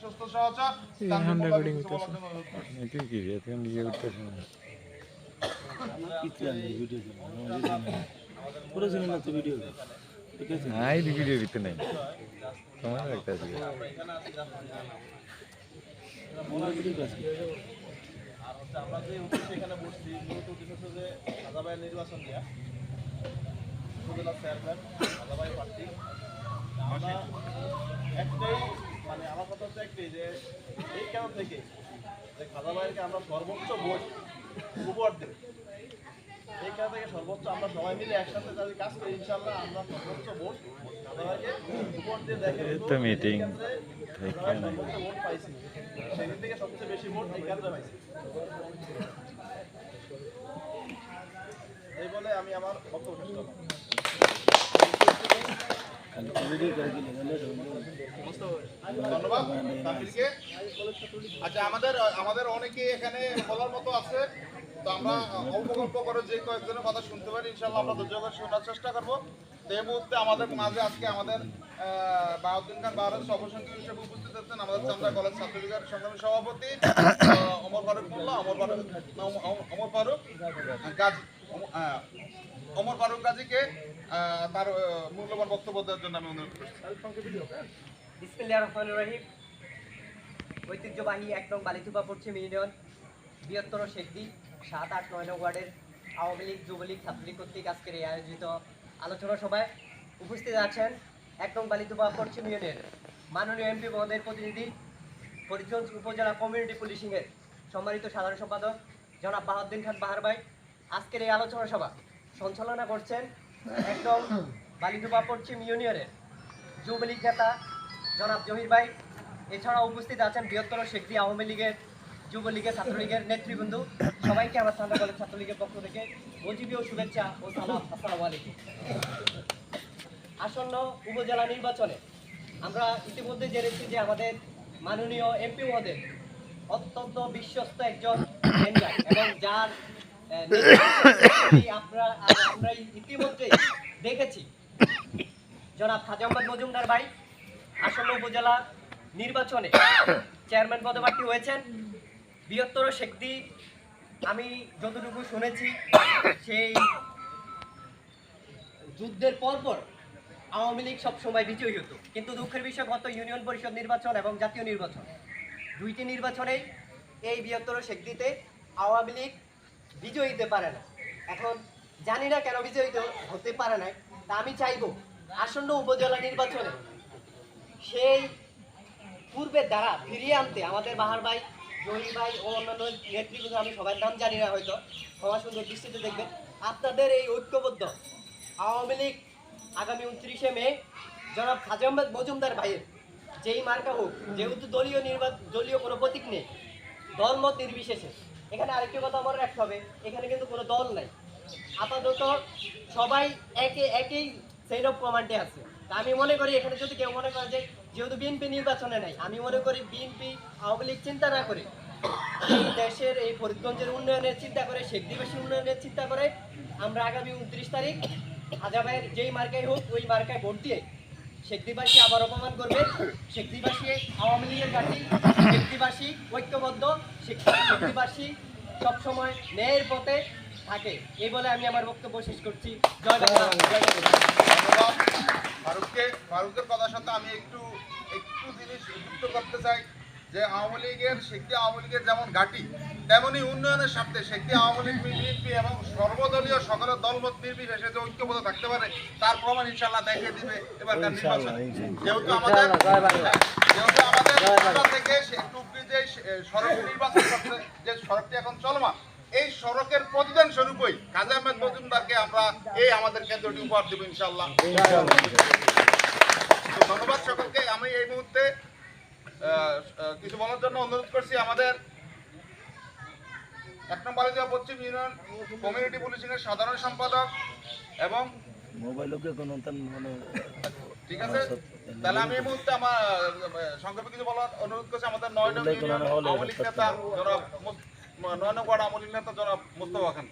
সুস্থ সহজ আমরা যে উদ্দেশ্যে এখানে বসছি মূলত উদ্দেশ্য হচ্ছে যে খাজাবাইয়ের নির্বাচন দেওয়া উপজেলা চেয়ারম্যান খাজাবাই প্রার্থী আমরা একটাই মানে আমার কথা হচ্ছে একটাই যে এই কারণ থেকে যে খাজাবাইকে আমরা সর্বোচ্চ ভোট উপহার দেব এই কারণ থেকে সর্বোচ্চ আমরা সবাই মিলে একসাথে যদি কাজ করি ইনশাল্লাহ আমরা সর্বোচ্চ ভোট খাজাবাইকে উপহার দিয়ে দেখে সর্বোচ্চ ভোট পাইছি সেদিন থেকে সবচেয়ে বেশি ভোট এই কারণে পাইছি এই বলে আমি আমার বক্তব্য শেষ করলাম। ধন্যবাদ তামিলকে। আচ্ছা আমাদের অনেকে এখানে বলার মতো আছে, তো আমরা অল্প গল্প করে যে কয়েকজনের কথা শুনতে পারি ইনশাল্লাহ আমরা ধৈর্য করে শোনার চেষ্টা করবো। তো এই মুহূর্তে আমাদের মাঝে আজকে আমাদের বাহাউদ্দিন খান বাহারের সর্বসংখ্যক হিসেবে উপস্থিত আছেন আমাদের চান্দা কলেজ ছাত্রলীগের সংগ্রামী সভাপতি অমর ফারুক মোল্লা, অমর ফারুক গাজী, অমর ফারুক গাজীকে তার মূল্যবান বক্তব্য দেওয়ার জন্য আমি অনুরোধ করছি। বিসমিল্লাহির রহমানির রহিম। ঐতিহ্যবাহী ১ নং বালিথুপা পশ্চিম ইউনিয়ন বৃহত্তর শেখদি ৭, ৮, ৯ নং ওয়ার্ডের আওয়ামী লীগ, যুবলীগ, ছাত্রলীগ কর্তৃক আজকের এই আয়োজিত আলোচনা সভায় উপস্থিত আছেন ১ নং বালিথুপা পশ্চিম ইউনিয়নের মাননীয় এমপি মহোদয়ের প্রতিনিধি, ফরিদগঞ্জ উপজেলা কমিউনিটি পুলিশিংয়ের সম্মানিত সাধারণ সম্পাদক জনাব বাহাউদ্দিন খান বাহার ভাই। আজকের এই আলোচনা সভা সঞ্চালনা করছেন ১ নং বালিথুপা পশ্চিম ইউনিয়নের যুবলীগ নেতা জনাব জহির ভাই। এছাড়াও উপস্থিত আছেন বৃহত্তর শেখদি আওয়ামী লীগের, যুবলীগের, ছাত্রলীগের নেতৃবৃন্দ। সবাইকে আমার চান্দা কলেজ ছাত্রলীগের পক্ষ থেকে মজিবীয় শুভেচ্ছা ও সালাম। আসসালামু আলাইকুম। আসন্ন উপজেলা নির্বাচনে আমরা ইতিমধ্যে জেনেছি যে আমাদের মাননীয় এমপি মহোদয় অত্যন্ত বিশ্বস্ত একজন ক্যান্ডিডেট এবং যার আমরা ইতিমধ্যে দেখেছি জনাব খাজা আহমদ মজুমদার ভাই আসন্ন উপজেলা নির্বাচনে চেয়ারম্যান পদপ্রার্থী হয়েছেন বৃহত্তর শেখদি। আমি যতটুকু শুনেছি সেই যুদ্ধের পরপর আওয়ামী লীগ সবসময় বিজয়ী হতো, কিন্তু দুঃখের বিষয় গত ইউনিয়ন পরিষদ নির্বাচন এবং জাতীয় নির্বাচন দুইটি নির্বাচনেই এই বৃহত্তর শেখদিতে আওয়ামী লীগ বিজয়ী হতে পারে না। এখন জানি না কেন বিজয়ী হতে পারে না। তা আমি চাইব আসন্ন উপজেলা নির্বাচনে সেই পূর্বের দ্বারা ফিরিয়ে আনতে আমাদের বাহার ভাই, জহির ভাই ও অন্যান্য নেতৃবৃন্দ, আমি সবার নাম জানি না হয়তো, ক্ষমা সুন্দর দৃষ্টিতে দেখবেন। আপনাদের এই ঐক্যবদ্ধ আওয়ামী লীগ আগামী 29শে মে জনাব খাজা আহমদ মজুমদার ভাইয়ের যেই মার্কা হোক, যেহেতু দলীয় কোনো প্রতীক নেই, দলমত নির্বিশেষে। এখানে আরেকটি কথা মনে রাখতে হবে, এখানে কিন্তু কোনো দল নাই, আপাতত সবাই একই সেই রকম কমান্ডে আছে। তা আমি মনে করি এখানে যদি কেউ মনে করে যে যেহেতু বিএনপি নির্বাচনে নাই, আমি মনে করি বিএনপি আওয়ামী লীগ চিন্তা না করে এই দেশের এই ফরিদগঞ্জের উন্নয়নের চিন্তা করে, শেখদিবাসী উন্নয়নের চিন্তা করে আমরা আগামী 29 তারিখ খাজা ভাইয়ের যেই মার্কায় হোক ওই মার্কায় ভোট দিয়ে শেখদিবাসী আবার অপমান করবে। শেখদিবাসী আওয়ামী লীগের ঘাঁটি, শেখদিবাসী ঐক্যবদ্ধ, শেখদিবাসী সবসময় ন্যায়ের পথে থাকে। এই বলে আমি আমার বক্তব্য শেষ করছি। জয় বাংলা, জয় ধন্যবাদ ফারুকের কথার সাথে আমি একটু জিনিস যুক্ত করতে চাই যে শেখদি আওয়ামী লীগের যেমন ঘাঁটি, তেমনি উন্নয়নের স্বার্থে শেখদি আওয়ামী লীগ, বিএনপি এবং সর্বদলীয় সকল দলমত নির্বিশেষে যে ঐক্যবদ্ধ থাকতে পারে তার প্রমাণ ইনশাআল্লাহ দেখে দিবে এবারকার নির্বাচনে। যেহেতু আমাদের থেকে টুকরি যে সড়ক নির্বাচন করছে, যে সড়কটি এখন চলমান, এই সড়কের প্রতিদান স্বরূপই খাজা আহমেদ মজুমদারকে আমরা এই আমাদের কেন্দ্রটি উপহার দেব ইনশাআল্লাহ। ধন্যবাদ সকলকে। আমি এই মুহূর্তে কিছু বলার জন্য অনুরোধ করছি আমাদের ১ নং বালিথুপা পশ্চিম ইউনিয়ন কমিউনিটি পুলিশিং এর সাধারণ সম্পাদক এবং ঠিক আছে, তাহলে আমি এই মুহূর্তে আমার সংক্ষেপে কিছু বলার অনুরোধ করছি আমাদের ৯ নং ইউনিয়ন আওয়ামী লীগ নেতা জনাব ৯ নং ওয়ার্ড আওয়ামী লীগ নেতা জনাব মোস্তফা খান।